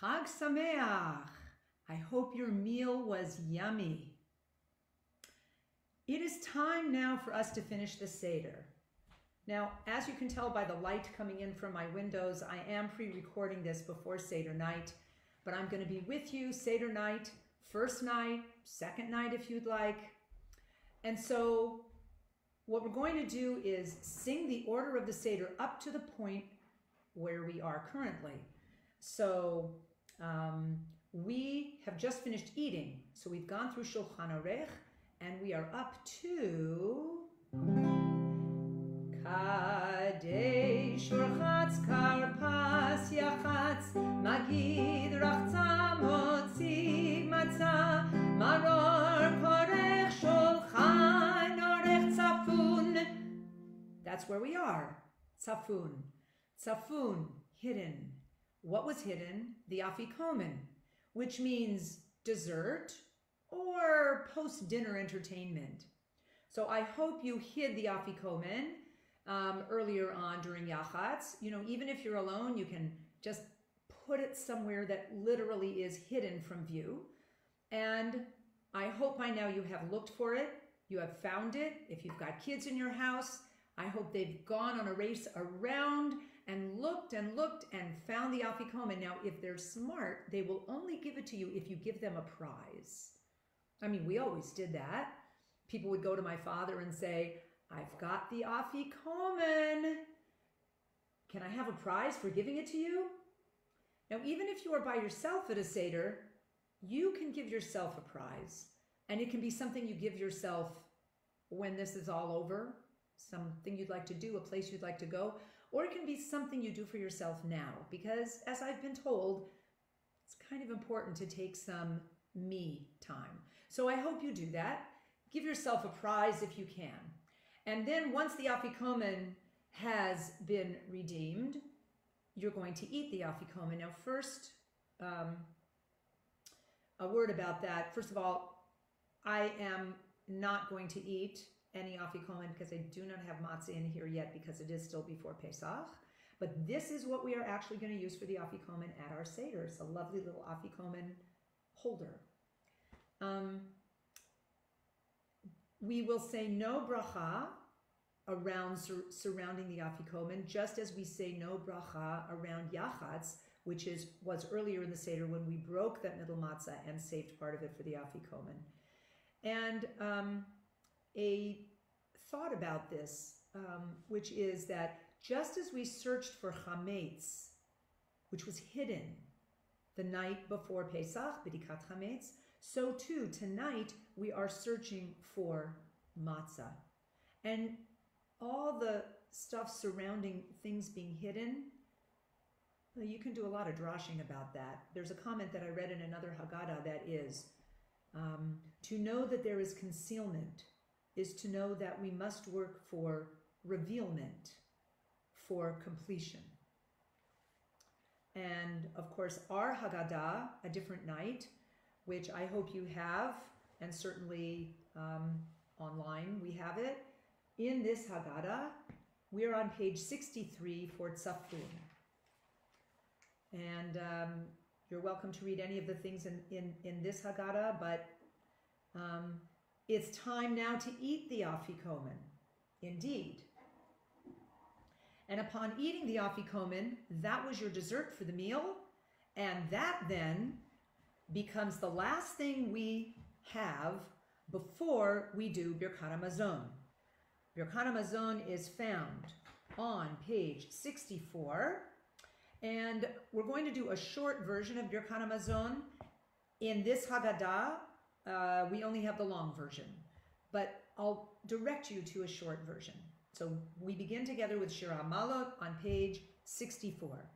Chag Sameach. I hope your meal was yummy. It is time now for us to finish the Seder. Now, as you can tell by the light coming in from my windows, I am pre-recording this before Seder night, but I'm going to be with you Seder night, first night, second night if you'd like. And so what we're going to do is sing the order of the Seder up to the point where we are currently. So we have just finished eating. So we've gone through Shulchan Aruch and we are up to Kadesh Urchatz Karpas Yachatz Magid Rachza Motzi Matzah Maror Korech Shulchan Orech Tzafun. That's where we are. Tzafun. Tzafun, hidden. What was hidden? The afikomen, which means dessert or post-dinner entertainment. So I hope you hid the afikomen earlier on during Yachatz. You know, even if you're alone, you can just put it somewhere that literally is hidden from view. And I hope by now you have looked for it, you have found it. If you've got kids in your house, I hope they've gone on a race around and looked and found the afikomen. Now, if they're smart, they will only give it to you if you give them a prize. I mean, we always did that. People would go to my father and say, I've got the afikomen. Can I have a prize for giving it to you? Now, even if you are by yourself at a Seder, you can give yourself a prize. And it can be something you give yourself when this is all over, something you'd like to do, a place you'd like to go, or it can be something you do for yourself now, because as I've been told, it's kind of important to take some me time. So I hope you do that. Give yourself a prize if you can. And then once the afikomen has been redeemed, you're going to eat the afikomen. Now first, a word about that. First of all, I am not going to eat any afikomen because I do not have matzah in here yet because it is still before Pesach. But this is what we are actually going to use for the afikomen at our Seder. It's a lovely little afikomen holder. We will say no bracha around surrounding the afikomen, just as we say no bracha around Yachatz, which was earlier in the Seder when we broke that middle matzah and saved part of it for the afikomen. And a thought about this, which is that just as we searched for chametz, which was hidden the night before Pesach, b'dikat chametz, so too tonight we are searching for matzah. And all the stuff surrounding things being hidden, well, you can do a lot of drashing about that. There's a comment that I read in another Haggadah that is, to know that there is concealment is to know that we must work for revealment, for completion. And of course, our Haggadah, A Different Night, which I hope you have, and certainly online we have it. In this Haggadah, we are on page 63 for Tzafun. And you're welcome to read any of the things in this Haggadah, but it's time now to eat the afikomen, indeed. And upon eating the afikomen, that was your dessert for the meal, and that then becomes the last thing we have before we do Birkat HaMazon. Birkat HaMazon is found on page 64, and we're going to do a short version of Birkat HaMazon. In this Haggadah, we only have the long version, but I'll direct you to a short version. So we begin together with Shir HaMalot on page 64.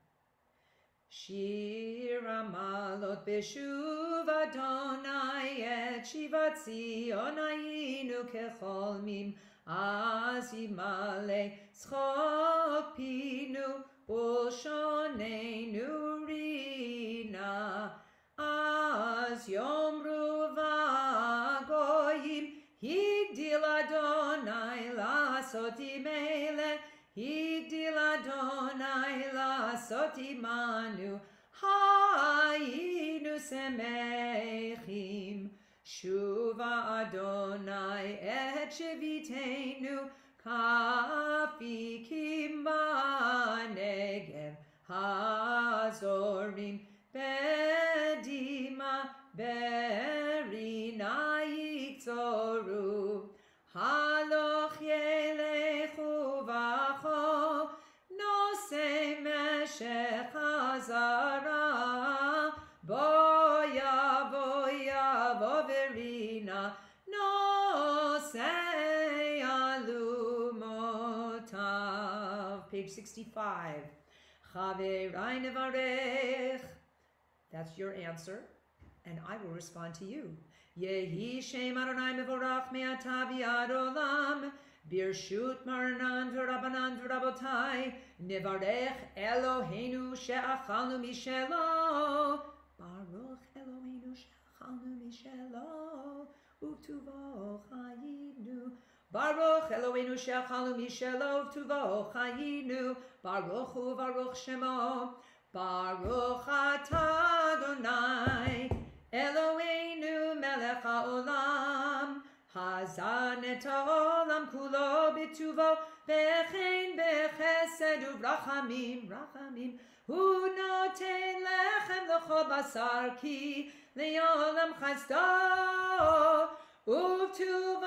Shir HaMalot b'shuv Adonai et shivat Zion hayinu kecholmim az yimale tzchok pinu ulshonenu rina az yomru v'goyim higdil Adonai lasot imele higdil Adonai lasot imanu hayom שמחים. שובה אדוני את שביתנו, כאפיקים בנגב, הזורים בדמעה ברינה יקצורו. הלוך ילכו בכו, נושא משך הזרע, בוא יבוא ברינה, נושא אלומותיו. Page 65. חברי נברך. That's your answer, and I will respond to you. יהי שם אדוני מבורך מעתה ועד עולם. ברשות מרנן ורבנן ורבותיי, נברך אלוהינו שאכלנו משלו. ברוך אלוהינו שאכלנו משלו, וטובו חיינו. ברוך אלוהינו שאכלנו משלו, וטובו חיינו. ברוך וברוך שמו. ברוך אתה אדוני אלוהינו מלך העולם, הזן את העולם כולו בטובו, וכן בחסד וברחמים, רחמים. הוא נותן לחם לכל בשר, כי לעולם חסדו, ובטובו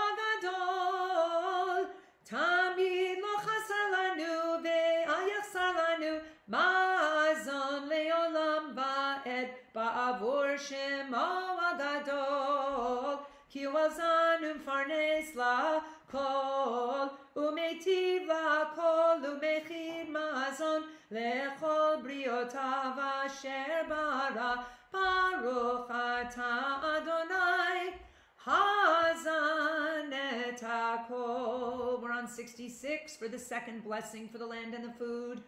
הגדול, תמיד לא חסר לנו ואל יחסר לנו מזון לעולם ועד, בעבור שמו הגדול. כי הוא עזן ומפרנס לכל, ומיטיב לכל, ומכין מזון לכל בריאותיו אשר ברא. ברוך אתה אדוני hazan et hakol. We're on 66 for the second blessing for the land and the food.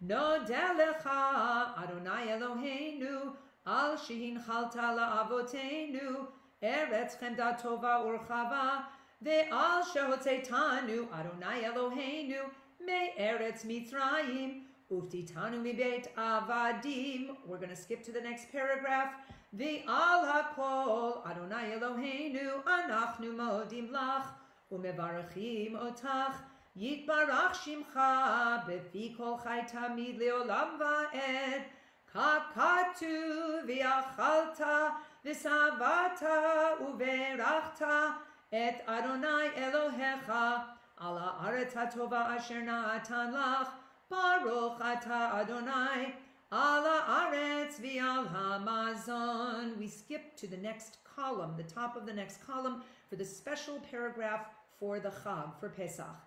Nodeh lecha Adonai Eloheinu al shehinchalta la'avoteinu eretz chemda tova urchava ve'al shehotzetanu Adonai Eloheinu me'eretz Mitzrayim uftitanu mibeit avadim. We're going to skip to the next paragraph. Ve'al hakol Adonai Eloheinu anachnu modim lach umevarachim otach yitbarach shimcha befi kol chai tamid leolam va'ed kakatu v'achalta v'savata uverachta et Adonai Elohecha ala haaretz hatova asher na'atan lach baruch ata Adonai ala aretz v'al hamazon. We skip to the next column, the top of the next column, for the special paragraph for the Chag, for Pesach.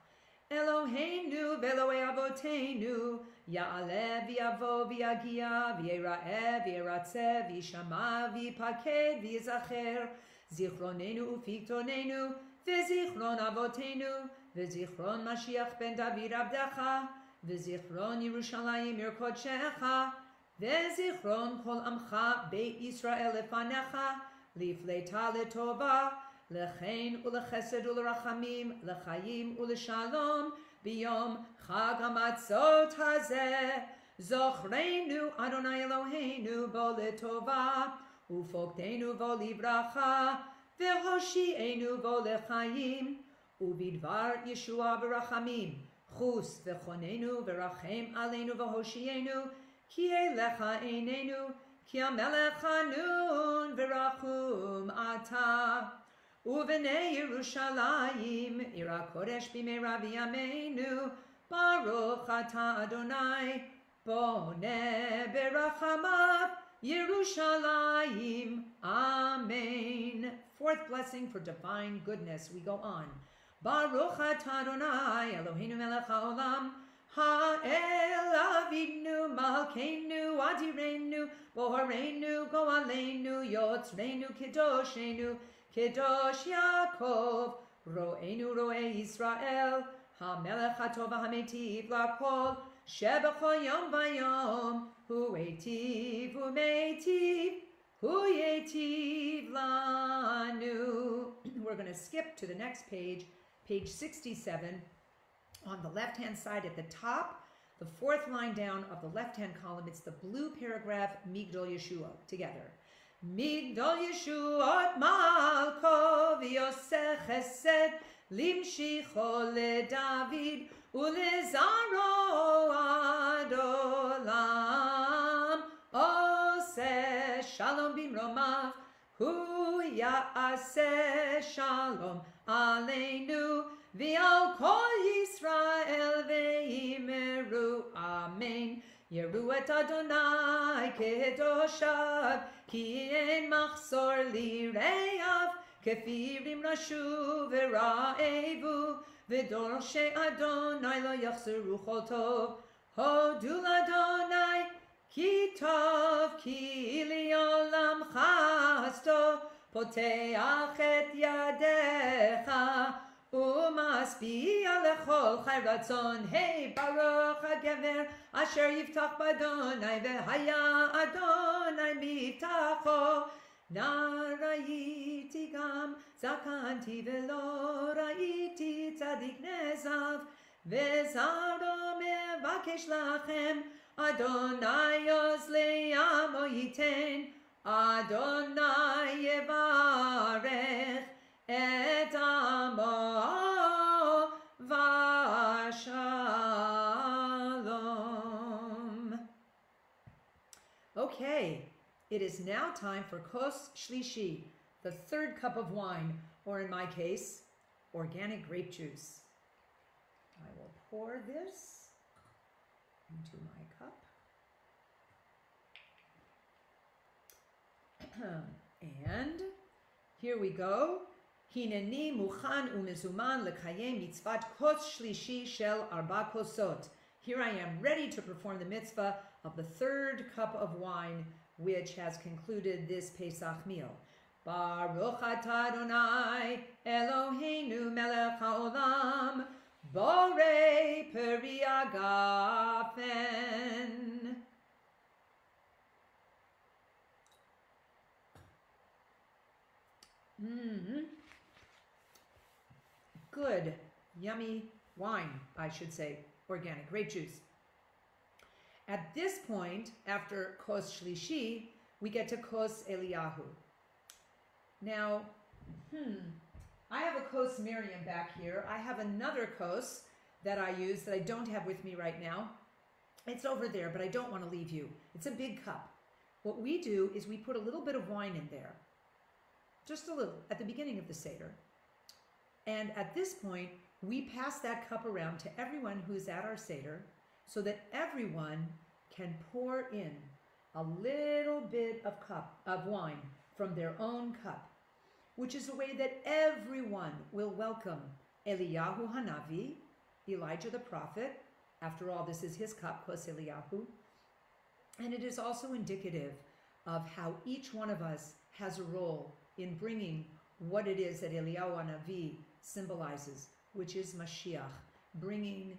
Eloheinu v'Elokei avoteinu ya'aleh v'yavo v'yagia v'yira'eh v'yiratzeh v'yishama v'yipaked v'yizacher zichronenu u'fiktonenu v'zichron avoteinu v'zichron Mashiach ben David abdecha v'zichron Yerushalayim ir kodshecha v'zichron kol amcha beit Yisrael lefanecha lifleita letova lechein ulechesed ulerachamim lechayim uleshalom biyom chag hamatzot hazeh zochreinu Adonai Eloheinu bo letova ufoktenu bo livracha v'hoshienu bo lechayim ubidvar Yeshua v'rachamim chus v'chonenu v'rachem aleinu v'hoshienu ki elecha einenu ki amelech hanun v'rachum ata Uvnei Yerushalayim ira kodesh b'meira v'yameinu baruch ata Adonai boneh berachamav Yerushalayim. Amen. Fourth blessing for divine goodness. We go on. Baruch ata Adonai Eloheinu melech haolam ha'el avinu malkeinu adirenu bohareinu goaleinu yotzreinu kedoshenu Kedosh Yaakov, Ro'enu Ro'e Yisrael, HaMelech HaTov HaMeitiv L'Kol, Shebechol Yom Vayom, Hu Eitiv U'Meitiv, Hu Eitiv Lanu. We're going to skip to the next page, page 67, on the left-hand side at the top, the fourth line down of the left-hand column. It's the blue paragraph, Migdol Yeshua, together. Migdol Yeshuot Malko v'yoseh chesed limshicho leDavid ulezaro ad olam oseh shalom bimromav hu ya'aseh shalom aleinu v'al kol Yisrael ve'imeru amen. Yeru et Adonai kedoshav ki en machzor lireav kefirim rashu v'ra'evu v'dorshei Adonai lo yachzeru chol tov hodu l'Adonai ki tov ki li'olam chasto poteach et yadecha umasbiya lechol chai ratzon. Hey Baruch HaGever asher yiftach b'Adonai v'haya Adonai miftacho. Na ra'iti gam zakanti v'lo ra'iti tzadik nezav v'zaro mevakesh lachem Adonai oz le'amo yiten Adonai yevarech et amo v'shalom. Okay, it is now time for kos shlishi, the third cup of wine, or in my case, organic grape juice. I will pour this into my cup. And here we go. Hineni muchan umezuman lekayem mitzvat kos shlishi shel arba kosot. Here I am ready to perform the mitzvah of the third cup of wine, which has concluded this Pesach meal. Baruch atah Adonai Eloheinu melech haolam borei peri agafen. Good, yummy wine, I should say, organic grape juice. At this point, after kos shlishi, we get to kos Eliyahu. Now, I have a kos Miriam back here. I have another kos that I use that I don't have with me right now. It's over there, but I don't want to leave you. It's a big cup. What we do is we put a little bit of wine in there, just a little, at the beginning of the Seder. And at this point, we pass that cup around to everyone who's at our Seder so that everyone can pour in a little bit of wine from their own cup, which is a way that everyone will welcome Eliyahu Hanavi, Elijah the prophet. After all, this is his cup, kos Eliyahu. And it is also indicative of how each one of us has a role in bringing what it is that Eliyahu Hanavi symbolizes, which is Mashiach, bringing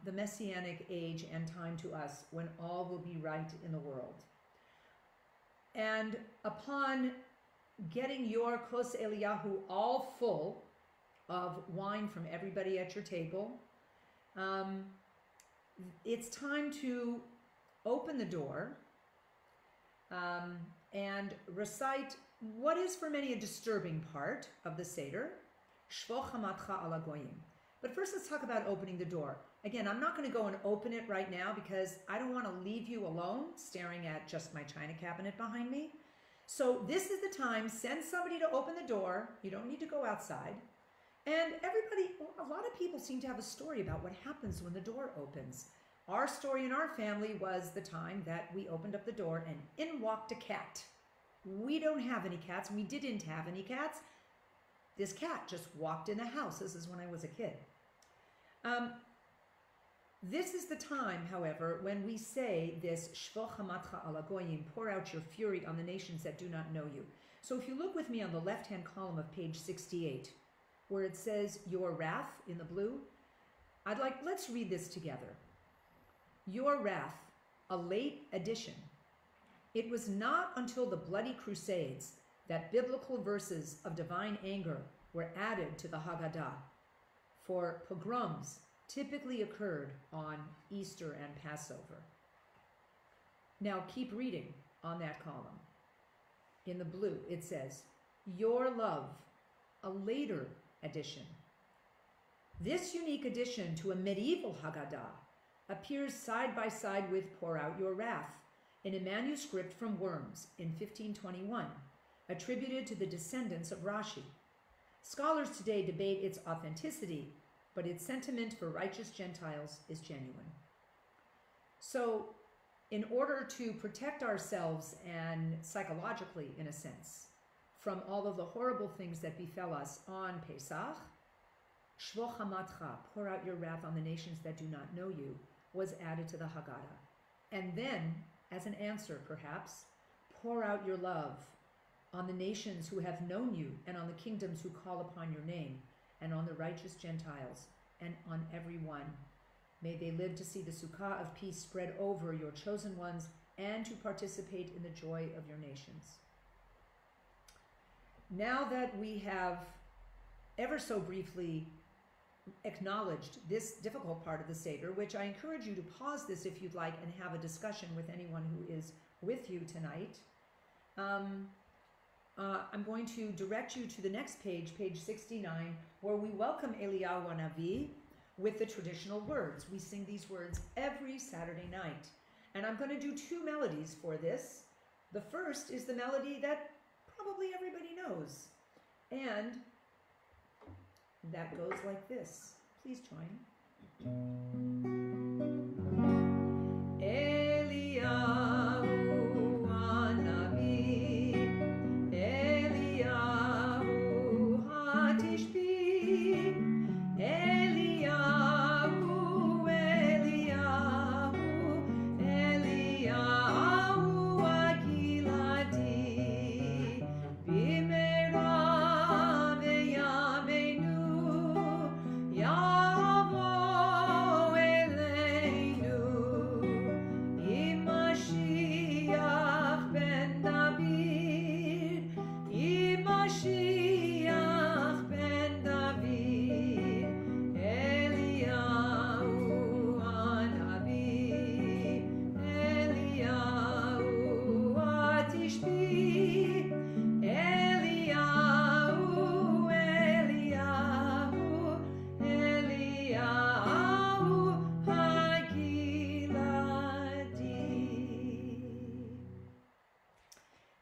the Messianic age and time to us when all will be right in the world. And upon getting your kos Eliyahu all full of wine from everybody at your table, it's time to open the door and recite what is for many a disturbing part of the Seder, Shvo chamatcha ala goyim. But first let's talk about opening the door. Again, I'm not going to go and open it right now because I don't want to leave you alone staring at just my china cabinet behind me. So this is the time, send somebody to open the door. You don't need to go outside. And everybody, a lot of people seem to have a story about what happens when the door opens. Our story in our family was the time that we opened up the door and in walked a cat. We don't have any cats, and we didn't have any cats. This cat just walked in the house. This is when I was a kid. This is the time, however, when we say this, Shvo chamatcha ala goyim, pour out your fury on the nations that do not know you. So if you look with me on the left-hand column of page 68, where it says your wrath in the blue, let's read this together. Your wrath, a late addition. It was not until the bloody crusades that biblical verses of divine anger were added to the Haggadah, for pogroms typically occurred on Easter and Passover. Now keep reading on that column. in the blue, it says, Your Love, a later edition. This unique addition to a medieval Haggadah appears side by side with Pour Out Your Wrath in a manuscript from Worms in 1521, attributed to the descendants of Rashi. Scholars today debate its authenticity, but its sentiment for righteous Gentiles is genuine. So, in order to protect ourselves and psychologically, in a sense, from all of the horrible things that befell us on Pesach, Shvo Chamatcha, pour out your wrath on the nations that do not know you, was added to the Haggadah. And then, as an answer perhaps, pour out your love on the nations who have known you, and on the kingdoms who call upon your name, and on the righteous Gentiles, and on everyone. May they live to see the Sukkah of peace spread over your chosen ones, and to participate in the joy of your nations. Now that we have ever so briefly acknowledged this difficult part of the Seder, which I encourage you to pause this if you'd like and have a discussion with anyone who is with you tonight, I'm going to direct you to the next page, page 69, where we welcome Eliyahu Hanavi with the traditional words. We sing these words every Saturday night. And I'm going to do two melodies for this. The first is the melody that probably everybody knows. And that goes like this. Please join. Eliyahu Hanavi, Eliyahu Hatishbi, Eliyahu, Eliyahu, Eliyahu Agiladi, Bimera veyamenu, Yavo eleinu, Imashiach ben David, Imashiach ben David, Eliyahu Hanavi, Eliyahu Hatishbi, Eliyahu, Eliyahu, Eliyahu Hagiladi.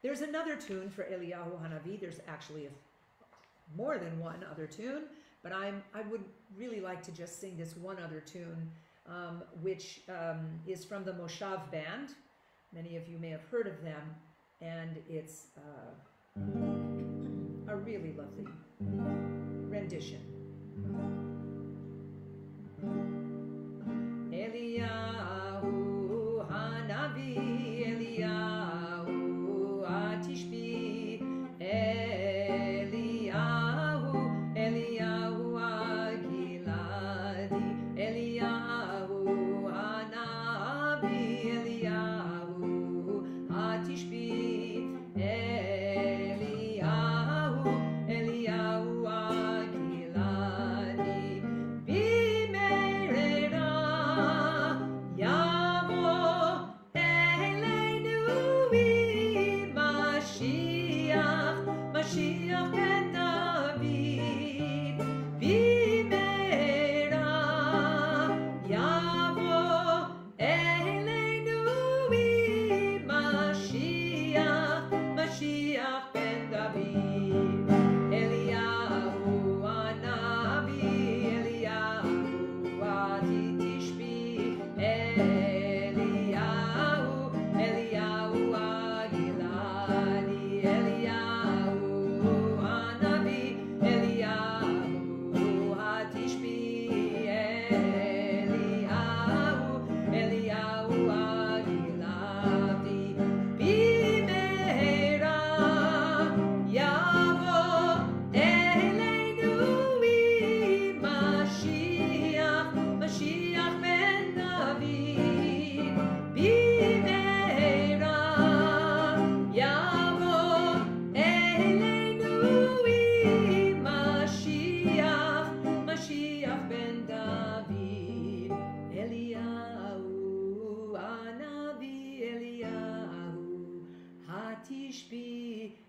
There's another tune for Eliyahu Hanavi. There's actually more than one other tune, but I would really like to just sing this one other tune, which is from the Moshav Band. Many of you may have heard of them, and it's a really lovely rendition. Eliyahu Hanavi, Eliyahu Hatishbi, Eliyahu, Eliyahu Agiladi, Eliyahu Hanavi, Eliyahu Hatishbi, Eliyahu, Eliyahu Agiladi, Bimeira Yavo Eleinu Mashiach, Mashiach ben David, Bimeira Yavo Eleinu Mashiach, Mashiach ben David, Eliyahu Hanavi, Eliyahu Hatishbi, Eliyahu, Eliyahu Agiladi, Eliyahu Hanavi, Eliyahu Hatishbi, Eliyahu, Eliyahu Agiladi, Bimeira Yavo Eleinu Mashiach, Mashiach ben David, Bimeira Yavo Eleinu Mashiach, Mashiach ben David, Eliyahu Hanavi, Eliyahu Hatishbi,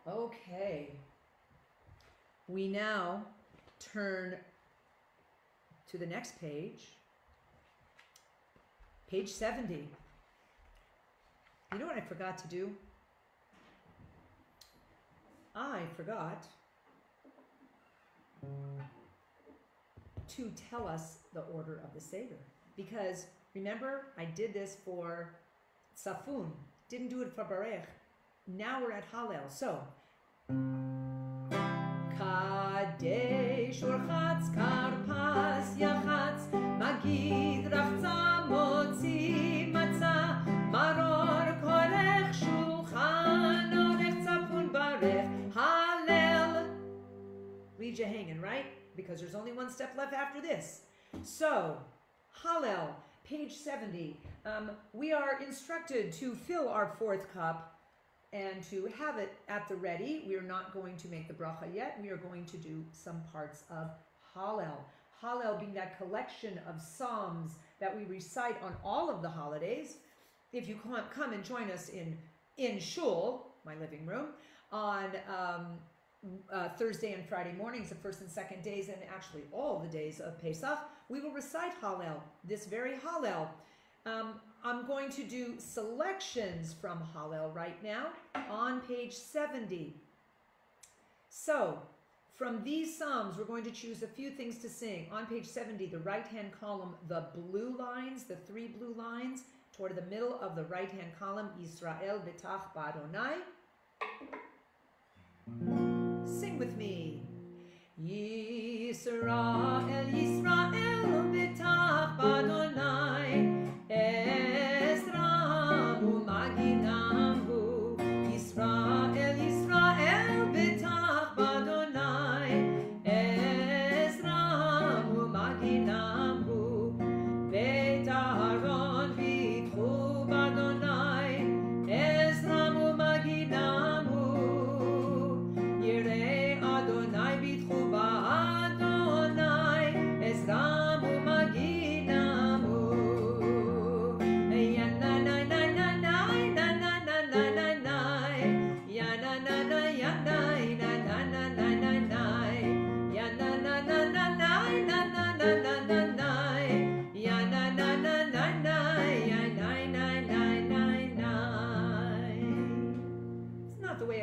Okay. We now turn to the next page. Page 70. You know what I forgot to do? I forgot to tell us the order of the Seder. Because remember, I did this for Safun. Didn't do it for Barech. Now we're at Hallel. So, Kadesh Urchatz Karpas Yachatz Magid Rachza Motzi Matzah Maror Korech Shulchan Orech Tzapun Barech Hallel. Leaves you hanging, right? Because there's only one step left after this. So, Hallel, page 70. We are instructed to fill our fourth cup and to have it at the ready. We are not going to make the bracha yet. We are going to do some parts of Hallel. Hallel being that collection of psalms that we recite on all of the holidays. If you come and join us in shul, my living room, on Thursday and Friday mornings, the first and second days, and actually all the days of Pesach, we will recite Hallel, this very Hallel. I'm going to do selections from Hallel right now on page 70. So, from these psalms, we're going to choose a few things to sing. On page 70, the right-hand column, the blue lines, the three blue lines, toward the middle of the right-hand column, Yisrael B'tach B'Adonai. Sing with me. Yisrael, Yisrael B'tach B'Adonai. Ezra u'maginam hu. Yisrael, Yisrael B'tach B'Adonai. Ezra u'maginam hu. Beit Aharon v'itchu b'Adonai. Ezra u'maginam hu. Yirei Adonai v'itchu b'Adonai. Ezra u'maginam hu.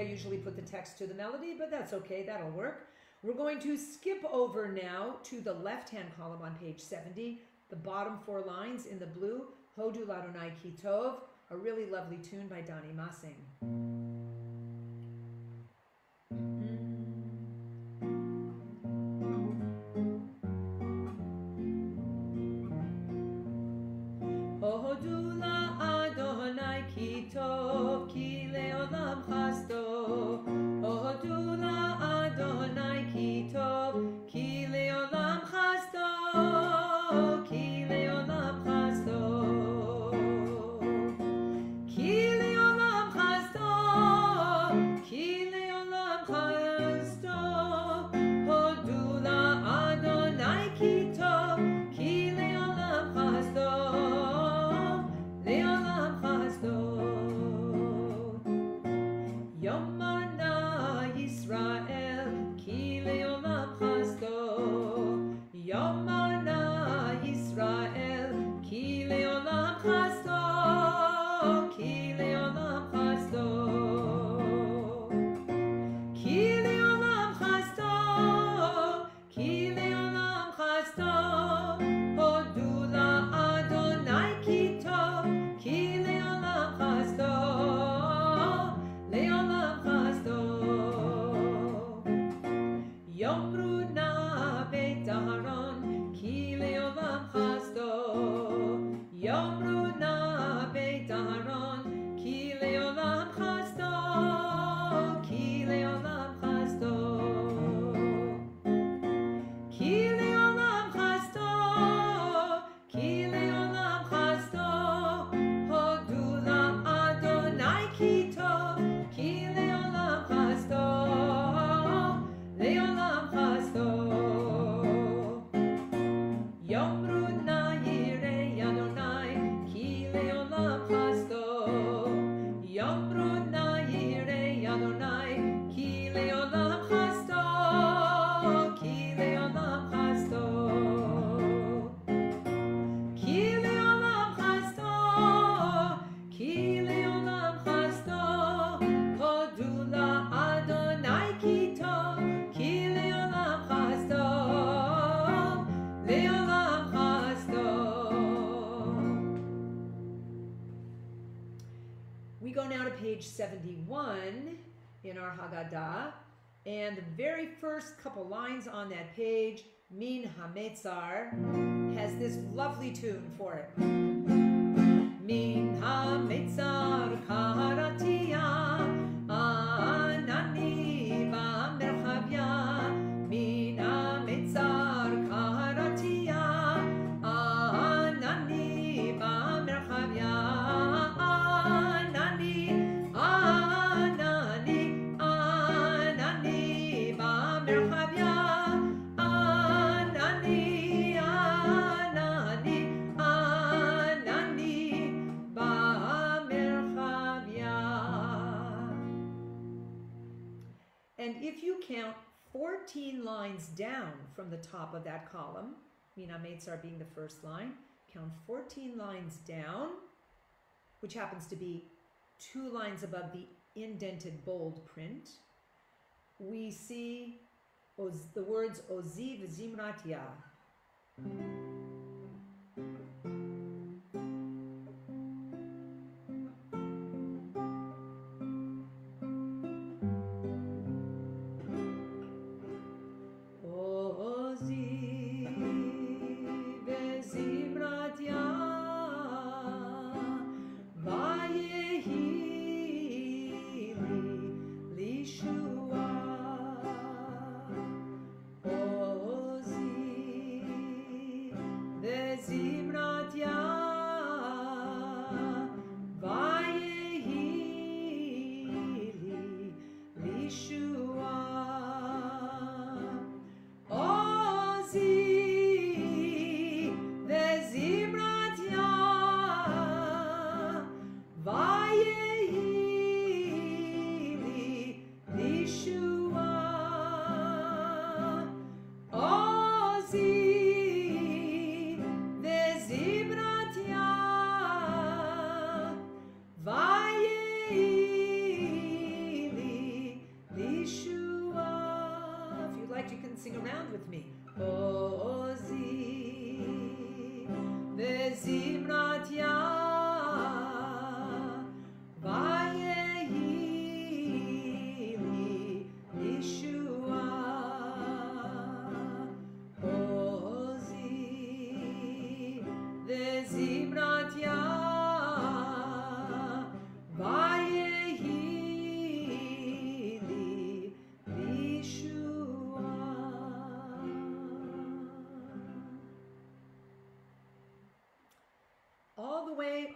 Usually put the text to the melody, but that's okay, that'll work. We're going to skip over now to the left-hand column on page 70, the bottom four lines in the blue, Hodu Ladonai Ki Tov, a really lovely tune by Donnie Massing. Hodu Ladonai Ki Tov, Ki Leolam Chasdo. Hodu Adonai Ki Tov, Ki Leolam Chasdo, Ki Leolam Chasdo, Ki Leolam Chasdo, Ki Leolam Chasdo. Hodu Adonai Ki Tov, Ki Leolam Chasdo, Leolam Chasdo. page 71 in our Haggadah, and the very first couple lines on that page, Min HaMetzar, has this lovely tune for it. Min HaMetzar Karatia, Anani Ba'merchavya, Min HaMetzar Karatia, Anani Ba'merchavya, Anani, Anani, Anani Ba'merchavya, Anani, Anani, Anani Ba'merchavya. And if you count 14 lines down from the top of that column, Min HaMetzar being the first line, count 14 lines down, which happens to be 2 lines above the indented bold print, we see the words Oziv Zimratia.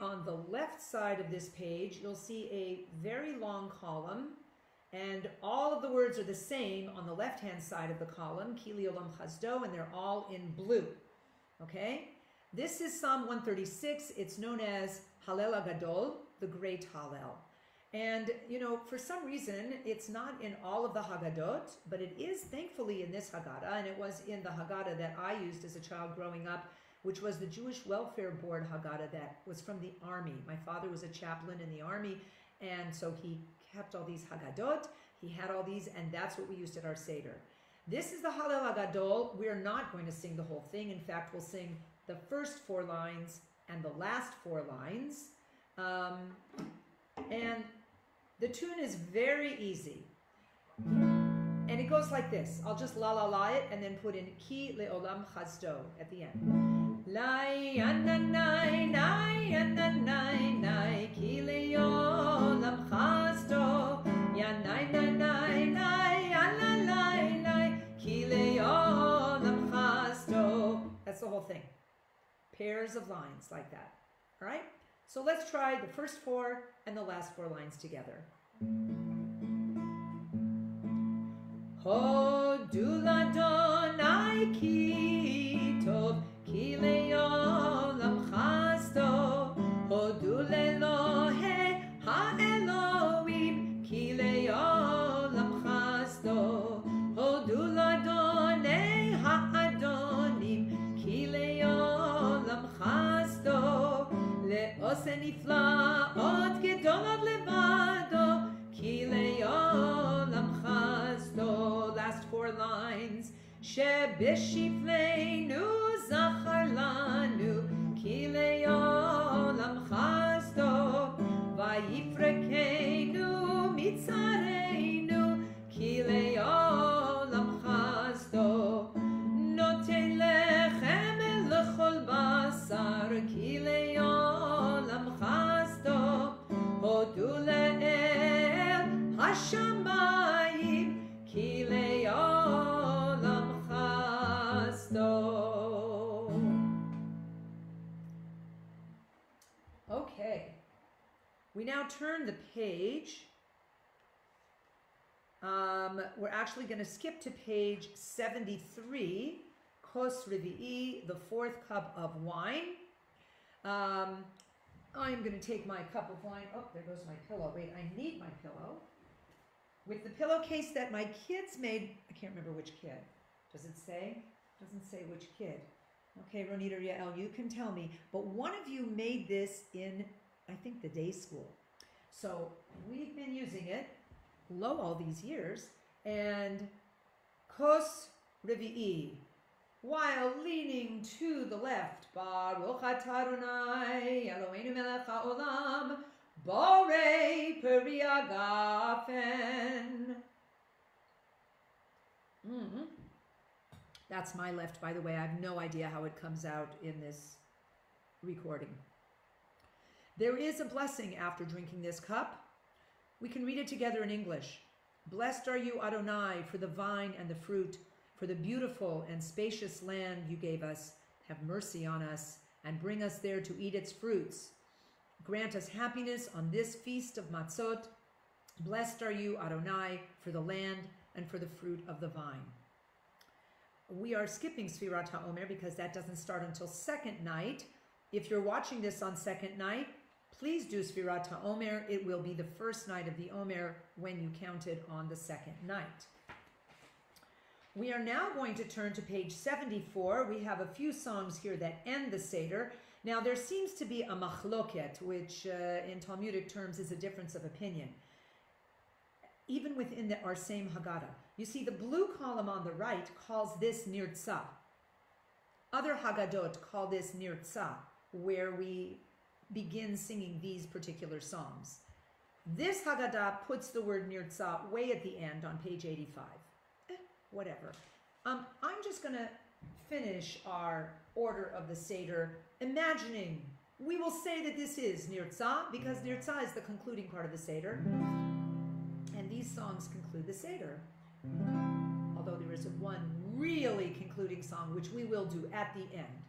On the left side of this page, you'll see a very long column, and all of the words are the same on the left-hand side of the column, Kili Olam Chazdo, and they're all in blue. Okay? This is Psalm 136. It's known as Hallel Agadol, the Great Hallel. And, you know, for some reason, it's not in all of the Haggadot, but it is thankfully in this Haggadah, and it was in the Haggadah that I used as a child growing up, which was the Jewish Welfare Board Haggadah that was from the army. My father was a chaplain in the army, and so he kept all these Haggadot. He had all these, and that's what we used at our Seder. This is the Hallel Agadol. We're not going to sing the whole thing. In fact, we'll sing the first 4 lines and the last 4 lines. And the tune is very easy. And it goes like this. I'll just la it and then put in Ki Le'olam Chazdo at the end. Lai ananai, nai ananai, nai, Ki Le'olam Chazdo. Ya nai, nai, nai, nai, alalai, nai, Ki Le'olam Chazdo. That's the whole thing. Pairs of lines like that. All right? So let's try the first 4 and the last 4 lines together. Hodu l'Adonai ki tov, ki le'olam chasdo. Hodu le'Elohei ha'Elohim, ki le'olam chasdo. Hodu l'Adonai ha'Adonim, ki le'olam chasdo. Le'oseh nifla'ot gedolot levado, ki le'olam chasdo. Last 4 lines. Shebeshifleinu zachar lanu, ki le'olam chasdo. Vayifrekenu בשמיים, כי לעולם חסדו. Okay, we now turn the page. We're actually going to skip to page 73, Kos Revi'i, the fourth cup of wine. I'm going to take my cup of wine. Oh, there goes my pillow. Wait, I need my pillow. With the pillowcase that my kids made, I can't remember which kid. Does it say? Doesn't say which kid. Okay, Ronita Yael, you can tell me. But one of you made this in, I think, the day school. So we've been using it all these years. And Kos Revi'i, while leaning to the left, Baruch atah Adonai Eloheinu melech haolam, borei peri hagafen. That's my left, by the way. I have no idea how it comes out in this recording. There is a blessing after drinking this cup. We can read it together in English. Blessed are you, Adonai, for the vine and the fruit, for the beautiful and spacious land you gave us. Have mercy on us and bring us there to eat its fruits. Grant us happiness on this feast of matzot. Blessed are you, Adonai, for the land and for the fruit of the vine. We are skipping Sfirat HaOmer because that doesn't start until second night. If you're watching this on second night, please do Sfirat HaOmer. It will be the first night of the Omer when you count it on the second night. We are now going to turn to page 74. We have a few songs here that end the Seder. Now there seems to be a machloket, which in Talmudic terms is a difference of opinion, even within our same Haggadah. You see, the blue column on the right calls this nirtzah. Other Haggadot call this nirtzah, where we begin singing these particular songs. This Haggadah puts the word nirtzah way at the end on page 85. Whatever. I'm just going to finish our order of the Seder, imagining we will say that this is nirtzah, because nirtzah is the concluding part of the Seder. And these songs conclude the Seder. Although there is one really concluding song, which we will do at the end.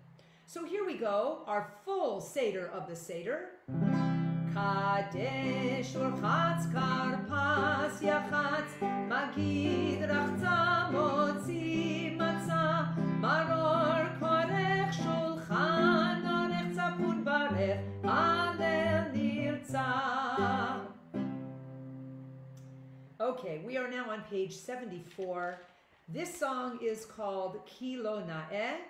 So here we go, our full Seder of the Seder. Kadesh urchatz karpas yachatz, magid rachza motzi matzah, maror korech shulchan arech tzapun barech, alel nirtzah. Okay, we are now on page 74. This song is called Ki Lo Na'eh.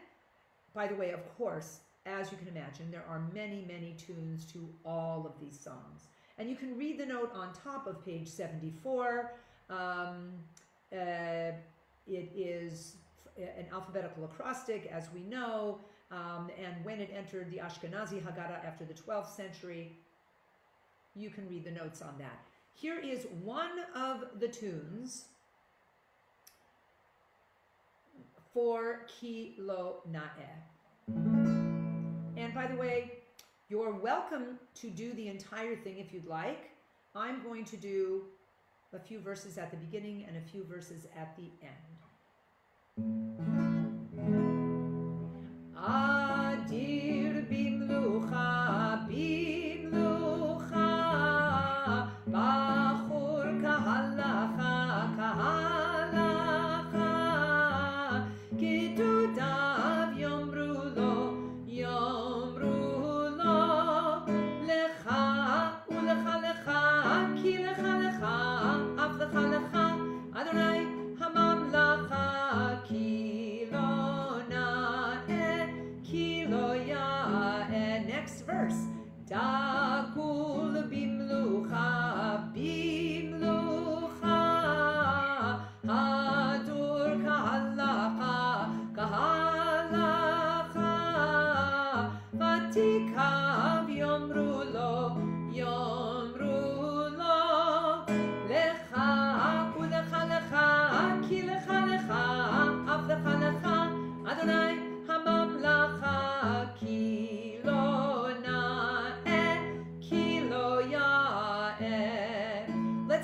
By the way, of course, as you can imagine, there are many, many tunes to all of these songs. And you can read the note on top of page 74. It is an alphabetical acrostic, as we know, and when it entered the Ashkenazi Haggadah after the 12th century, you can read the notes on that. Here is one of the tunes for Ki Lo Na'eh. And by the way, you're welcome to do the entire thing if you'd like. I'm going to do a few verses at the beginning and a few verses at the end. Adir bimlucha, bimlucha, bachur kahalacha, kahalacha, gedudav yomru lo, yomru lo, lecha ulecha lecha, ki lecha lecha, af lecha lecha, Adonai hamamlacha, ki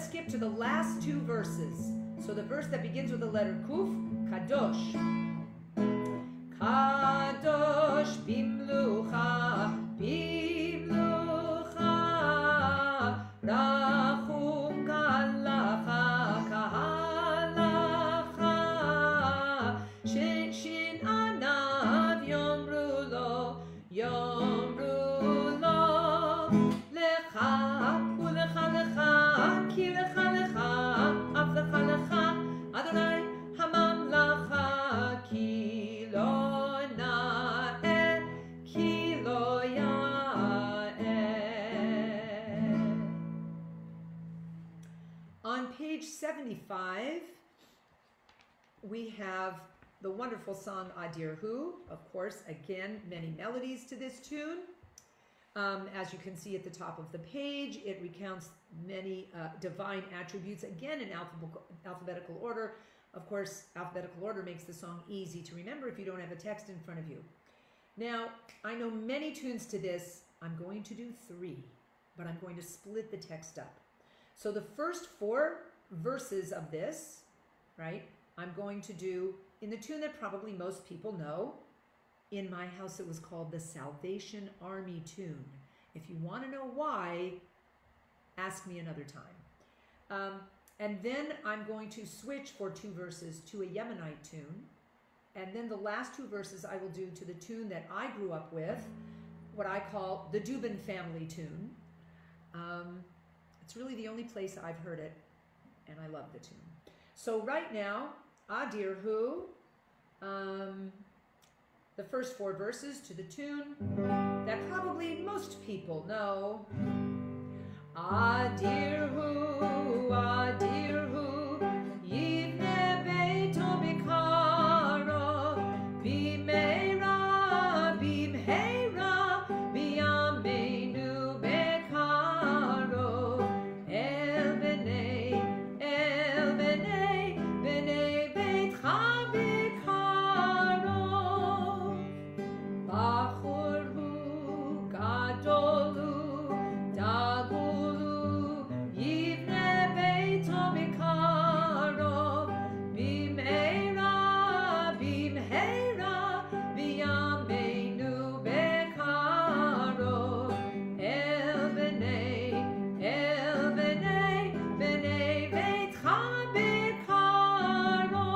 skip to the last two verses. So the verse that begins with the letter Kuf, Kadosh. Kadosh bimlucha, bimlucha, rachum kalacha, kahalacha, shin anav yomru lo, lecha, ulecha lecha, ki lecha lecha, av lecha lecha, Adonai hamamlacha, ki lo na'eh, ki lo ya'eh. On page 75, we have the wonderful song Adir Hu. Of course, again, many melodies to this tune. As you can see at the top of the page, it recounts many divine attributes, again in alphabetical order. Of course, alphabetical order makes the song easy to remember if you don't have a text in front of you. Now, I know many tunes to this. I'm going to do 3, but I'm going to split the text up. So the first 4 verses of this, right, I'm going to do in the tune that probably most people know. In my house, it was called the Salvation Army tune. If you want to know why, ask me another time. And then I'm going to switch for 2 verses to a Yemenite tune. And then the last 2 verses I will do to the tune that I grew up with, what I call the Dubin family tune. It's really the only place I've heard it, and I love the tune. So right now, Adir Hu, the first 4 verses to the tune that probably most people know. Adir Hu, Yivne Beito Bikaro, Bimeira, Bimheira, Biyameinu Bekaro, El Bnei, Bnei Beitcha Bikaro, Bachor Hu, Gadol Hu, Dagul Hu, Yivne Beito Bikaro, Bimeira, Bimheira, Biyameinu Bekaro, El Bnei, Bnei Beitcha Bekaro,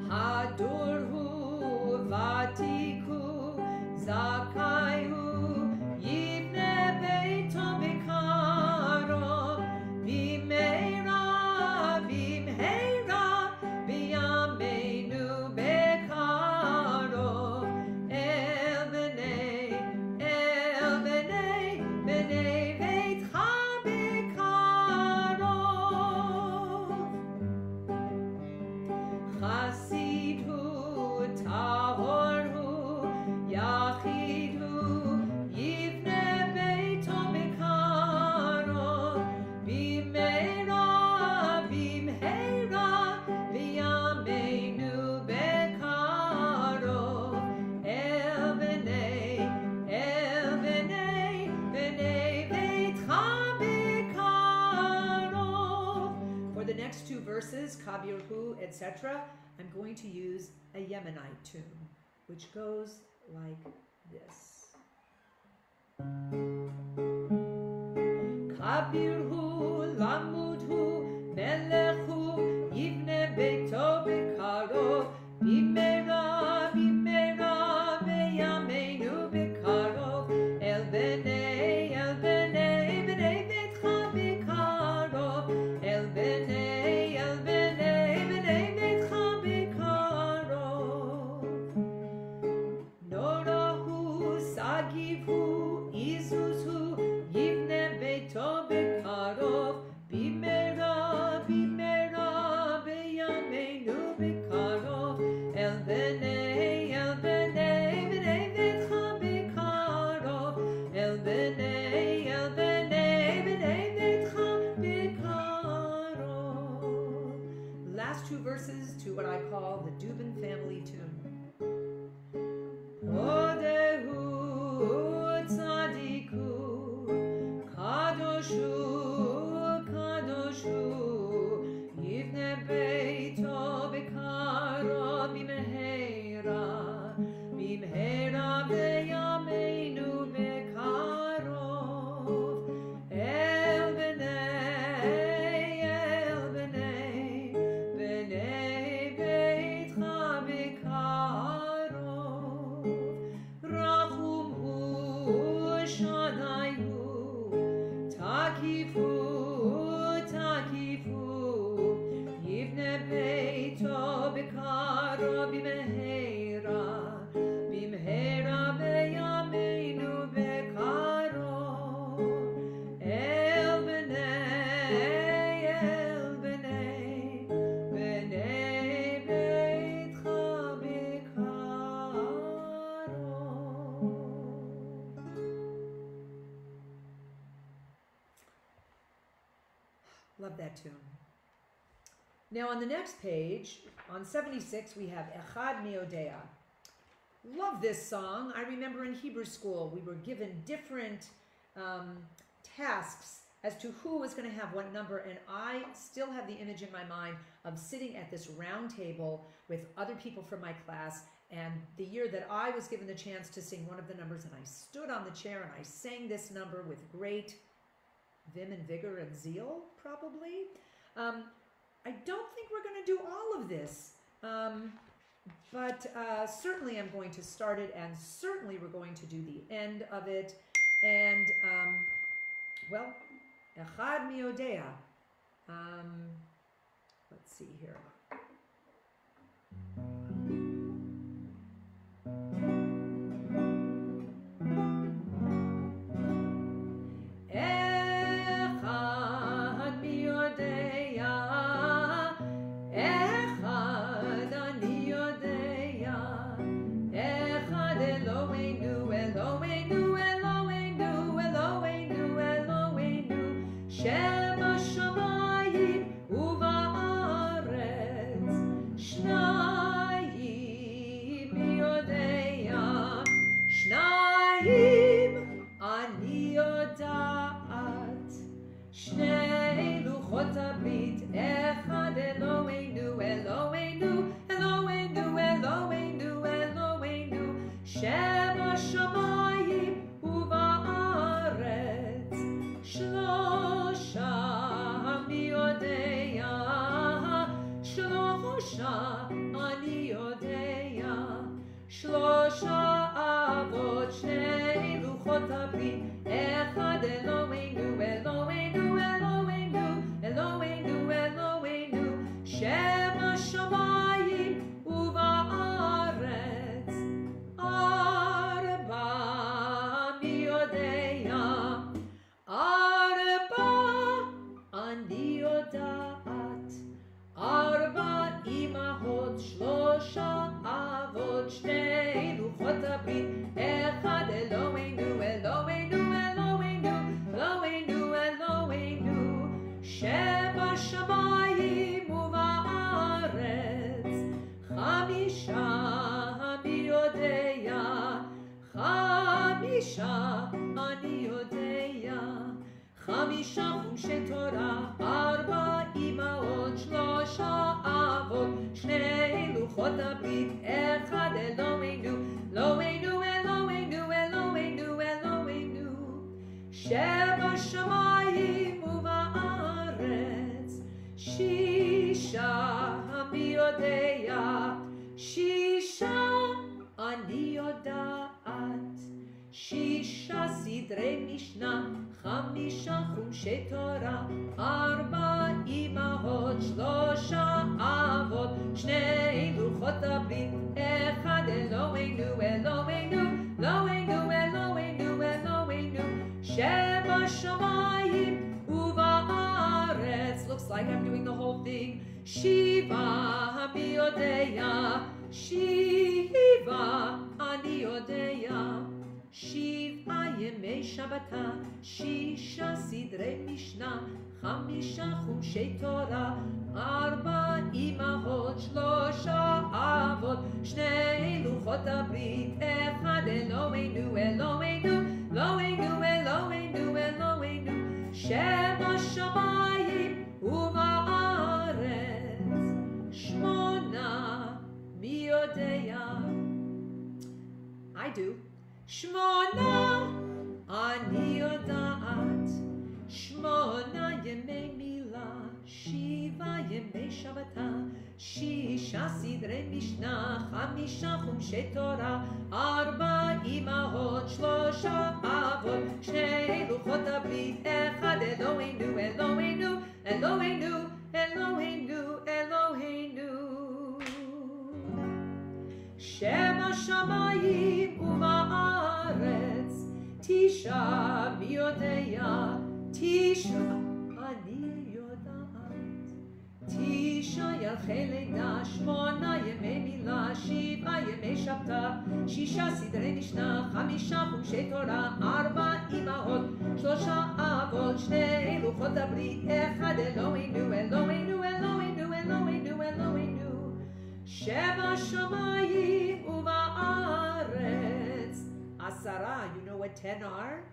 Hadur Hu, Vatiku, Zakai Hu, Yivne Beito Bekaro, Bimeira, Bimheira, Biyameinu Bekaro, El Bnei, Bnei Beitcha Bekaro, Chasid Hu, Tahor Hu, Yachid Hu, Yivne Beito Bekaro, Bimeira, Bimheira, Biyameinu Bekaro, El Bnei, Bnei Beitcha Bekaro. For the next 2 verses, Kabir Hu, etc., I'm going to use a Yemenite tune, which goes like this. Kabir Hu, Lamud Hu, Melech Hu, Yivne Beito Bekaro, Bimeira, Biyameinu Bekaro, El Bnei, Bnei Beitcha Bekaro, El Bnei, Bnei Beitcha Bekaro, Norahu, Sagiv Hu, Izus Hu, Yivne Beito Bekaro, Love that tune. Now on the next page, on 76, we have Echad Miodea. Love this song. I remember in Hebrew school, we were given different tasks as to who was going to have what number, and I still have the image in my mind of sitting at this round table with other people from my class, and the year that I was given the chance to sing one of the numbers, and I stood on the chair and I sang this number with great vim and vigor and zeal, probably. I don't think we're going to do all of this, but certainly I'm going to start it, and certainly we're going to do the end of it. And, well, Echad Miodea. Let's see here. Looks like I'm doing the whole thing. Shiva Miodea, Shiva Ani Odea, Shiva Yemei Shabbata, Shisha Sidrei Mishnah, Chamisha Chumshei Torah, Arba Imahot, Shlosha Avot, Shnei Luchot Abrit, Echad Eloheinu, Eloheinu, Eloheinu, Eloheinu, Eloheinu, Shema Shamayim, Uva'aretz, Shmona Miodea. I do. Shmona Ani Yodat, Shmona Yemei Mila, Shiva Yemei Shabbata, Shisha Sidrei Mishnah, Chamisha Chumshei Torah, Arba Imahot, Shlosha Avot, Shnei Luchot Abrit, Echad Eloheinu, שבשמיים ובארץ, תשעה מי יודע, תשעה אני יודעת. תשעה ירחי לידה, 8 ימי מילה, 7 ימי שבתא, 6 סדרי משנה, 5 חומשי תורה, 4 אמהות, 3 אבות, 2 לוחות הברית, 1 אלוהינו, אלוהינו, אלוהינו, אלוהינו, אלוהינו, שבשמיים ובארץ. 10, you know what 10 are?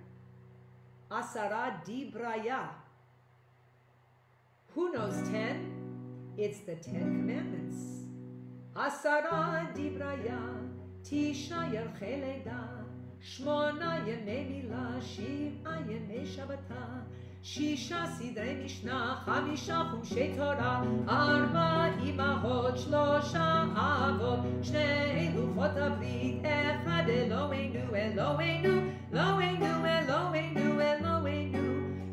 10 dibraya. Who knows 10? It's the 10 Commandments. 10 dibraya, 9 ירחי לידה, 8 ימי מילה, 7 ימי שבתא, 6 סדרי משנה, 5 חומשי תורה, 4 אמהות, 3 אבות, 2 לוחות הברית, 1 אלוהינו, אלוהינו, אלוהינו, אלוהינו, אלוהינו,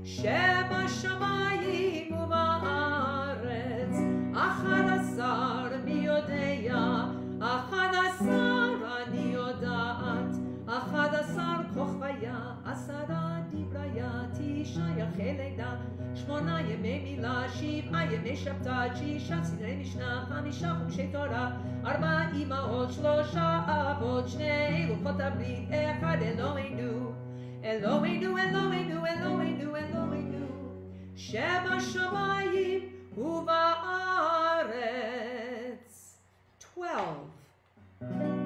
שבשמיים ובארץ. 11 מי יודע, 11 אני יודעת, 11 כוכביה, 10 דבריה, 9 ירחי לידה, 8 ימי מילה, 7 ימי שבתא, 6 סדרי משנה, 5 חומשי תורה, 4 אמהות, 3 אבות, 2 לוחות הברית, 1 אלוהינו, אלוהינו, אלוהינו, אלוהינו, אלוהינו, שבשמיים ובארץ.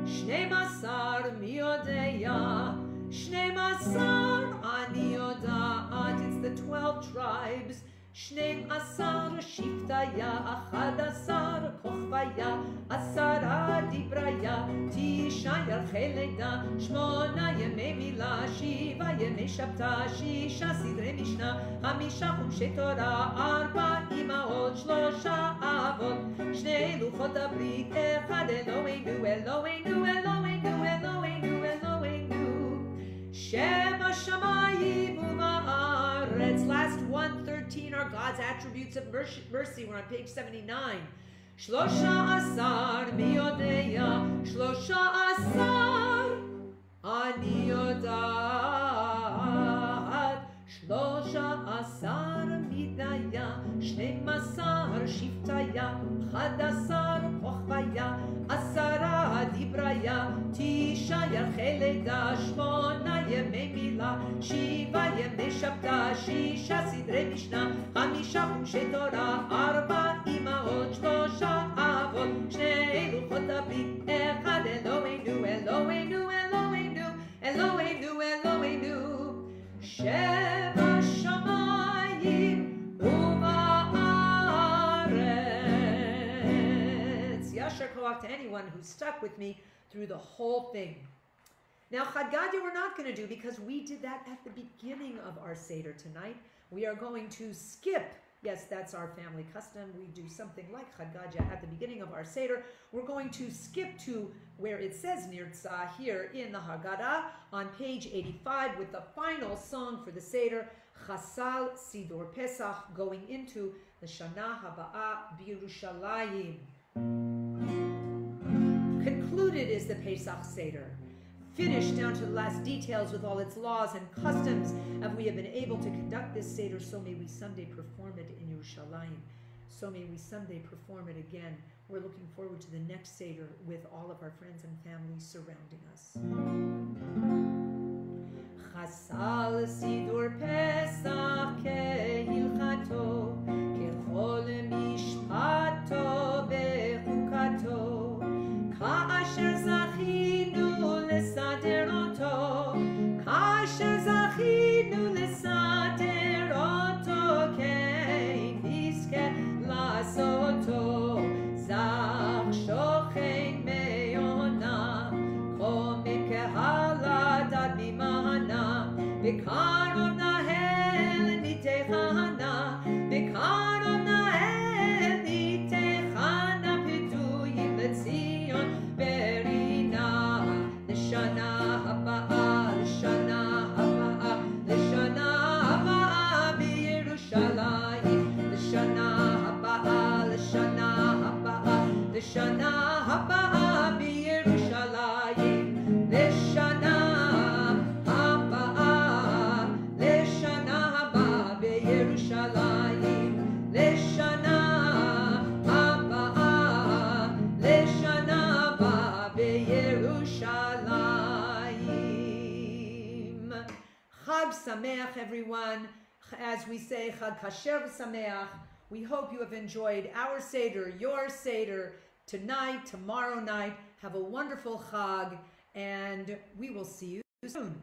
12 מי יודע, 12 אני יודעת. It's the 12 tribes. 12 שבטיה, 11 כוכביה, 10 דבריה, 9 ירחי לידה, 8 ימי מילה, 7 ימי שבתא, 6 סדרי משנה, 5 חומשי תורה, 4 אמהות, 3 אבות, 2 לוחות הברית, 1 אלוהינו, אלוהינו, אלוהינו, אלוהינו, אלוהינו, שבשמיים ובארץ. Last 113 are God's attributes of mercy. We're on page 79. 13 מי יודע, 13 אני יודעת, 13 מדיה, 12 שבטיה, 11 כוכביה, 10 דבריה, 9 ירחי לידה, 8 ימי מילה, 7 ימי שבתא, 6 סדרי משנה, 5 חומשי תורה, 4 אמהות, 3 אבות, 2 לוחות הברית, 1 אלוהינו, אלוהינו, אלוהינו, אלוהינו, אלוהינו, שבשמיים ובארץ. Yasher koach to anyone who stuck with me through the whole thing. Now, Chad Gadya we're not going to do because we did that at the beginning of our Seder tonight. We are going to skip. Yes, that's our family custom. We do something like Chad Gadya at the beginning of our Seder. We're going to skip to where it says Nirtzah here in the Haggadah on page 85 with the final song for the Seder, Chasal Sidor Pesach, going into the Shana Haba'ah B'Yerushalayim. Concluded is the Pesach Seder. Finished down to the last details with all its laws and customs, and we have been able to conduct this Seder, so may we someday perform it in Yerushalayim. So may we someday perform it again. We're looking forward to the next Seder with all of our friends and family surrounding us. Chasal Sidur Pesach kehilchato, kechol mishpato bechukato, ka'asher zachinu לסדר אותו, כאשר זכינו לסדר אותו, כן נזכה לעשותו, זך שוכן מעונה, קומם קהלת עד ממענה, וקרוב נהל ניתחנה, וקרוב נהל ניתחנה, פדויים לציון ברינה. Shana Haba'ah, Shana Haba'ah, the Shana Haba'ah b'Yerushalayim, the Shana Haba'ah, the Shana Haba'ah, the Shana Haba'ah b'Yerushalayim. Sameach, everyone. As we say, Chag Kasher v'Sameach. We hope you have enjoyed our Seder, your Seder, tonight, tomorrow night. Have a wonderful Chag, and we will see you soon.